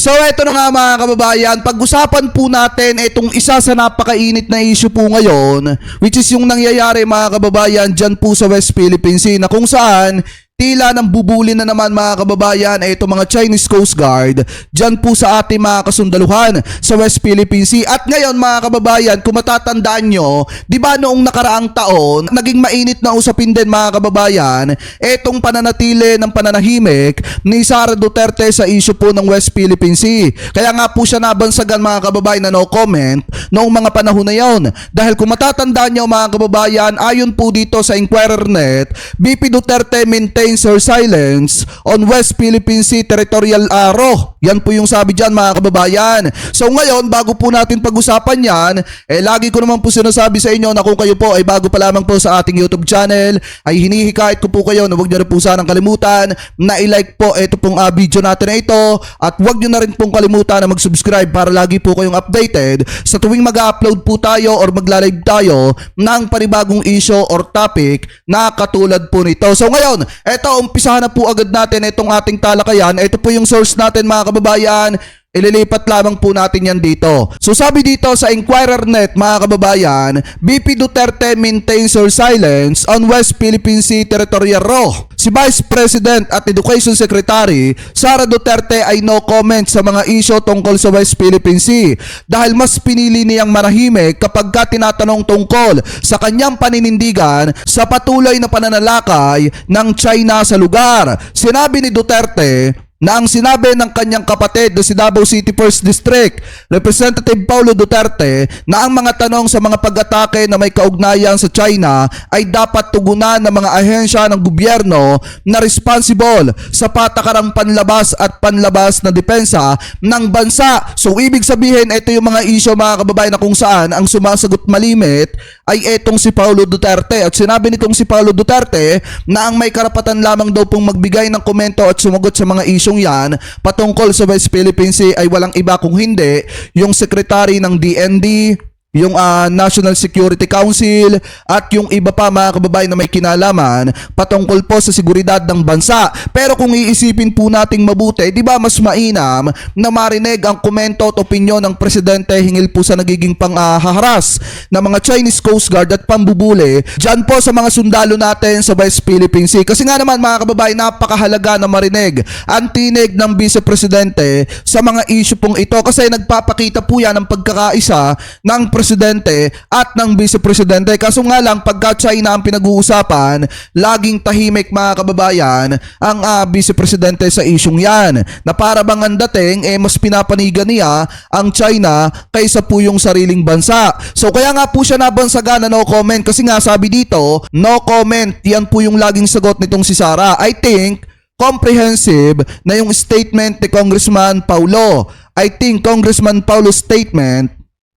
So eto na nga mga kababayan, pag-usapan po natin itong isa sa napakainit na issue po ngayon, which is yung nangyayari mga kababayan dyan po sa West Philippine Sea, na kung saan tila nang bubuli na naman mga kababayan ay itong mga Chinese Coast Guard dyan po sa ating mga kasundaluhan sa West Philippine Sea. At ngayon mga kababayan, kung matatandaan nyo, di ba noong nakaraang taon, naging mainit na usapin din mga kababayan itong pananatili ng pananahimik ni Sara Duterte sa issue po ng West Philippine Sea. Kaya nga po siya nabansagan mga kababayan na no comment noong mga panahon na yon. Dahil kung matatandaan nyo mga kababayan, ayon po dito sa Inquirer.net, BP Duterte maintains her silence on West Philippine Sea territorial aro. Yan po yung sabi dyan mga kababayan. So ngayon, bago po natin pag-usapan yan, lagi ko naman po sinasabi sa inyo na kung kayo po ay bago pa lamang po sa ating YouTube channel, ay hinihikayat ko po kayo na huwag nyo rin po sanang kalimutan na i-like po ito pong video natin na ito, at huwag nyo na rin pong kalimutan na mag-subscribe para lagi po kayong updated sa tuwing mag-upload po tayo or magla-live tayo ng panibagong issue or topic na katulad po nito. So ngayon, eto, umpisahan na po agad natin itong ating talakayan. Ito po yung source natin mga kababayan. Ililipat lamang po natin yan dito. So sabi dito sa Inquirer.net mga kababayan, BP Duterte maintains her silence on West Philippine Sea territorial aro. Si Vice President at Education Secretary Sara Duterte ay no comment sa mga isyo tungkol sa West Philippine Sea dahil mas pinili niyang manahimik kapag tinatanong tungkol sa kanyang paninindigan sa patuloy na pananalakay ng China sa lugar. Sinabi ni Duterte na ang sinabi ng kanyang kapatid na si Davao City 1st District Representative Paulo Duterte na ang mga tanong sa mga pag-atake na may kaugnayan sa China ay dapat tugunan ng mga ahensya ng gobyerno na responsible sa patakarang panlabas at panlabas na depensa ng bansa. So ibig sabihin, ito yung mga isyo mga kababayan na kung saan ang sumasagot malimit ay etong si Paulo Duterte. At sinabi nitong si Paulo Duterte na ang may karapatan lamang daw pong magbigay ng komento at sumagot sa mga isyo yan patungkol sa West Philippine Sea ay walang iba kung hindi yung Secretary ng DND, yung National Security Council, at yung iba pa mga kababayan na may kinalaman patungkol po sa seguridad ng bansa. Pero kung iisipin po nating mabuti, di ba mas mainam na marinig ang komento at opinyon ng Presidente hingil po sa nagiging panghaharas ng mga Chinese Coast Guard at pambubuli dyan po sa mga sundalo natin sa West Philippine Sea. Kasi nga naman mga kababayan, napakahalaga na marinig ang tinig ng Vice Presidente sa mga issue pong ito, kasi nagpapakita po yan ng pagkakaisa ng Presidente at ng Vice Presidente. Kaso nga lang, pagka China ang pinag-uusapan, laging tahimik mga kababayan ang Vice Presidente sa isyong yan, na para bang ang dating mas pinapanigan niya ang China kaysa po yung sariling bansa. So kaya nga po siya nabansagan na no comment, kasi nga sabi dito, no comment. Yan po yung laging sagot nitong si Sara. I think comprehensive na yung statement ni Congressman Paulo. I think Congressman Paulo's statement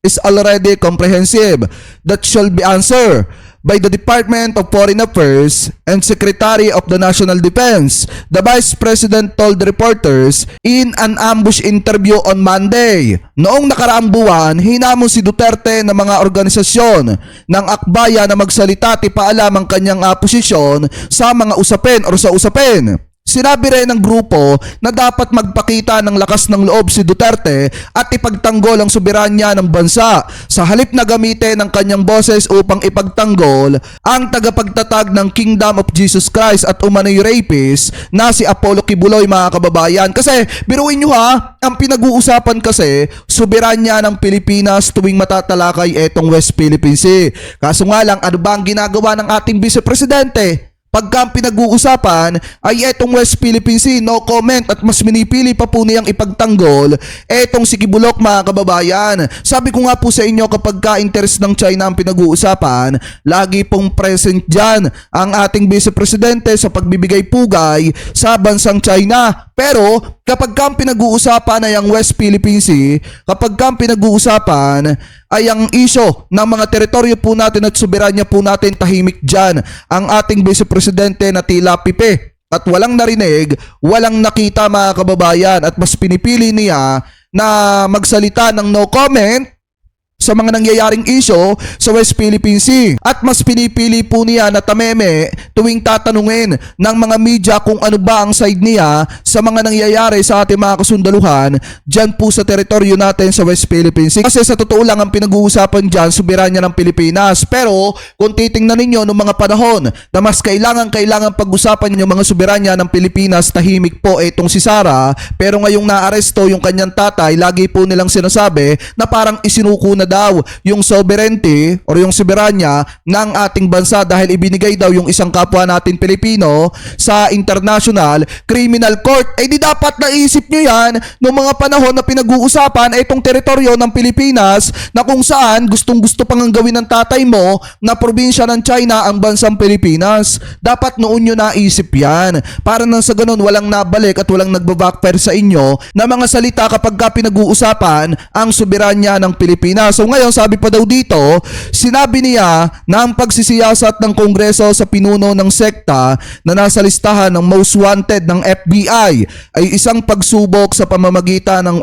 is already comprehensive. That shall be answered by the Department of Foreign Affairs and Secretary of the National Defense, the Vice President told reporters in an ambush interview on Monday. Noong nakaraang buwan, hinamon si Duterte ng mga organisasyon ng akbayan na magsalita at ipaalam ang kanyang posisyon sa mga usapin o sa usapin. Sinabi rin ng grupo na dapat magpakita ng lakas ng loob si Duterte at ipagtanggol ang soberanya ng bansa sa halip na gamitin ang kanyang boses upang ipagtanggol ang tagapagtatag ng Kingdom of Jesus Christ at umano'y rapist na si Apollo Kibuloy mga kababayan. Kasi biruin nyo ha, ang pinag-uusapan kasi soberanya ng Pilipinas tuwing matatalakay etong West Philippine Sea. Kaso nga lang, ano ba ang ginagawa ng ating Vice Presidente? Pagka pinag-uusapan ay etong West Philippine Sea, no comment, at mas minipili pa po niyang ipagtanggol etong si Kibulok mga kababayan. Sabi ko nga po sa inyo, kapag ka-interest ng China ang pinag-uusapan, lagi pong present dyan ang ating Vice Presidente sa pagbibigay pugay sa bansang China. Pero kapag ka pinag-uusapan ay ang West Philippine Sea, kapag ka pinag-uusapan ay ang isyo ng mga teritoryo po natin at soberanya po natin, tahimik dyan ang ating Vice Presidente na tila pipe at walang narinig, walang nakita mga kababayan, at mas pinipili niya na magsalita ng no comment sa mga nangyayaring isyo sa West Philippine Sea. At mas pinipili po niya na tameme tuwing tatanungin ng mga media kung ano ba ang side niya sa mga nangyayari sa ating mga kasundaluhan dyan po sa teritoryo natin sa West Philippine Sea. Kasi sa totoo lang ang pinag-uusapan dyan, soberanya ng Pilipinas. Pero kung titingnan ninyo noong mga panahon na mas kailangan pag-usapan yung mga soberanya ng Pilipinas, tahimik po itong si Sara. Pero ngayong naaresto yung kanyang tatay, lagi po nilang sinasabi na parang isinuko na daw yung sovereignty or yung soberanya ng ating bansa dahil ibinigay daw yung isang kapwa natin Pilipino sa International Criminal Court. Eh di dapat naisip nyo yan noong mga panahon na pinag-uusapan itong teritoryo ng Pilipinas na kung saan gustong-gusto pang gawin ng tatay mo na probinsya ng China ang bansang Pilipinas. Dapat noon nyo naisip yan. Para nang sa ganun walang nabalik at walang nagbabackfire sa inyo na mga salita kapag ka pinag-uusapan ang soberanya ng Pilipinas. So ngayon sabi pa daw dito, sinabi niya na ang pagsisiyasat ng Kongreso sa pinuno ng sekta na nasa listahan ng most wanted ng FBI ay isang pagsubok sa pamamagitan ng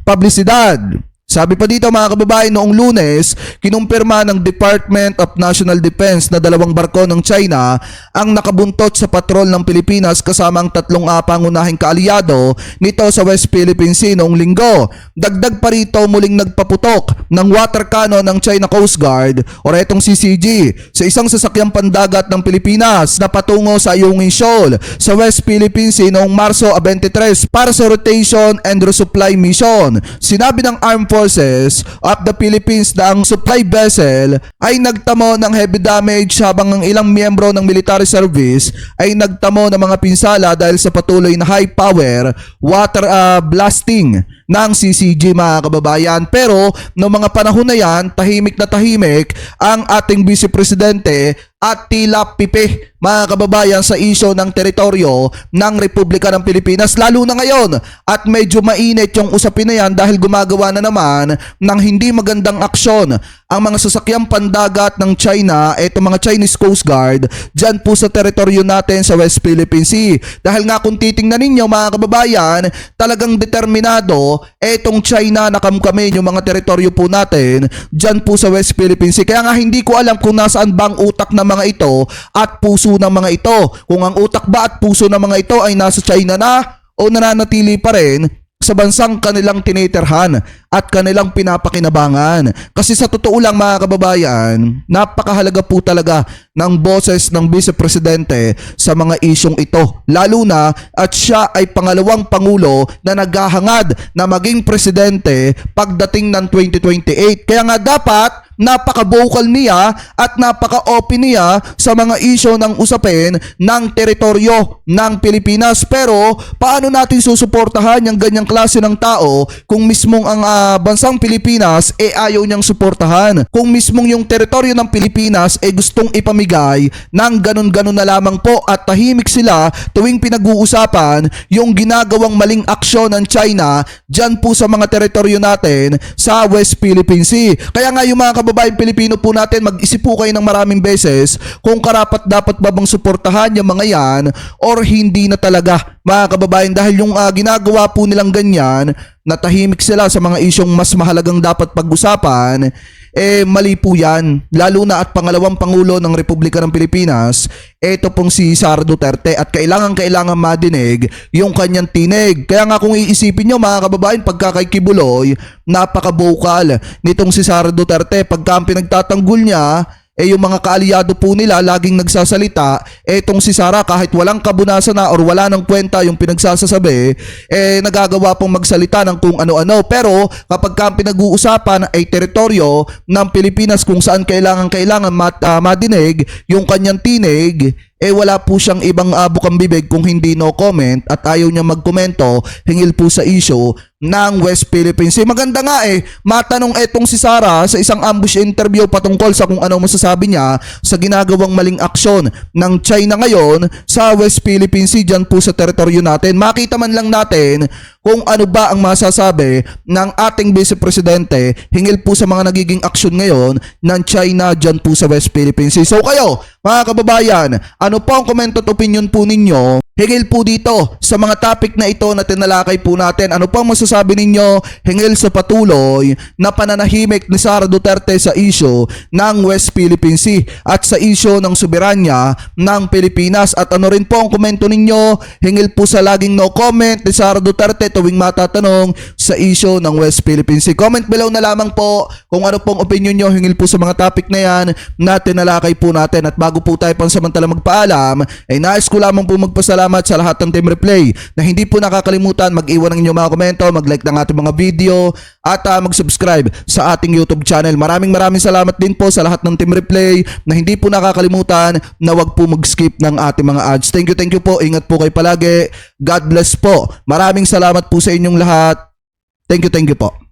publisidad. Sabi pa dito mga kababayan, noong Lunes, kinumpirma ng Department of National Defense na 2 barko ng China ang nakabuntot sa patrol ng Pilipinas kasama ang 3 pangunahing kaalyado nito sa West Philippine Sea noong Linggo. Dagdag pa rito muling nagpaputok ng water cannon ng China Coast Guard o itong CCG sa isang sasakyang pandagat ng Pilipinas na patungo sa Ayungin Shoal sa West Philippine Sea noong Marso 23 para sa rotation and resupply mission. Sinabi ng Armed Forces of the Philippines na ang supply vessel ay nagtamo ng heavy damage habang ang ilang miyembro ng military service ay nagtamo ng mga pinsala dahil sa patuloy na high power water blasting ng CCG mga kababayan. Pero noong mga panahon na yan, tahimik na tahimik ang ating Vice Presidente at tila pipe mga kababayan sa isyo ng teritoryo ng Republika ng Pilipinas, lalo na ngayon. At medyo mainit yung usapin na yan dahil gumagawa na naman ng hindi magandang aksyon ang mga sasakyang pandagat ng China, itong mga Chinese Coast Guard dyan po sa teritoryo natin sa West Philippine Sea. Dahil nga kung titingnan ninyo mga kababayan, talagang determinado itong China na kamkamin yung mga teritoryo po natin dyan po sa West Philippine Sea. Kaya nga hindi ko alam kung nasaan ba ang utak ng mga ito at puso ng mga ito. Kung ang utak ba at puso ng mga ito ay nasa China na o nananatili pa rin sa bansang kanilang tinitirhan at kanilang pinapakinabangan. Kasi sa totoo lang mga kababayan, napakahalaga po talaga ng boses ng Vice Presidente sa mga isyong ito. Lalo na at siya ay pangalawang pangulo na naghahangad na maging presidente pagdating ng 2028. Kaya nga dapat napaka-vocal niya at napaka-open niya sa mga isyo ng usapin ng teritoryo ng Pilipinas. Pero paano natin susuportahan yung ganyang klase ng tao kung mismong ang bansang Pilipinas ayaw niyang suportahan? Kung mismong yung teritoryo ng Pilipinas gustong ipamigay ng ganun-ganun na lamang po at tahimik sila tuwing pinag-uusapan yung ginagawang maling aksyon ng China dyan po sa mga teritoryo natin sa West Philippine Sea. Kaya nga yung mga kababayan Pilipino po natin, mag-isip po kayo ng maraming beses kung karapat dapat ba bang suportahan yung mga yan or hindi na talaga mga kababayan, dahil yung ginagawa po nilang ganyan, natahimik sila sa mga isyong mas mahalagang dapat pag-usapan, mali po yan. Lalo na at pangalawang pangulo ng Republika ng Pilipinas, ito pong si Sara Duterte, at kailangan madinig yung kanyang tinig. Kaya nga kung iisipin nyo mga kababayan, pagka kay Kibuloy, napaka-vocal nitong si Sara Duterte. Pagka ang pinagtatanggol niya, yung mga kaalyado po nila laging nagsasalita, etong si Sara kahit walang kabunasan na or wala ng kwenta yung pinagsasasabi, nagagawa pong magsalita ng kung ano-ano. Pero kapag ka pinag-uusapan ay teritoryo ng Pilipinas kung saan kailangan madinig yung kanyang tinig, wala po siyang ibang bukang bibig kung hindi no comment at ayaw niya magkomento hingil po sa issue ng West Philippines. Maganda nga matanong etong si Sara sa isang ambush interview patungkol sa kung ano masasabi niya sa ginagawang maling aksyon ng China ngayon sa West Philippines Sea dyan po sa teritoryo natin. Makita man lang natin kung ano ba ang masasabi ng ating Vice Presidente hingil po sa mga nagiging aksyon ngayon ng China dyan po sa West Philippines Sea. So kayo mga kababayan, ano po ang comment at opinion po ninyo Hingil po dito sa mga topic na ito na tinalakay po natin. Ano pang masasabi ninyo hingil sa patuloy na pananahimik ni Sara Duterte sa issue ng West Philippine Sea at sa issue ng soberanya ng Pilipinas? At ano rin po ang komento ninyo hingil po sa laging no comment ni Sara Duterte tuwing matatanong sa issue ng West Philippine Sea? Comment below na lamang po kung ano pong opinion nyo hingil po sa mga topic na yan na tinalakay po natin. At bago po tayo pansamantala magpaalam, ay nais ko lamang po magpasalamat sa lahat ng Team Replay na hindi po nakakalimutan mag-iwan ng inyong mga komento, mag-like ng ating mga video at mag-subscribe sa ating YouTube channel. Maraming salamat din po sa lahat ng Team Replay na hindi po nakakalimutan na wag po mag-skip ng ating mga ads. Thank you po. Ingat po kayo palagi. God bless po. Maraming salamat po sa inyong lahat. Thank you po.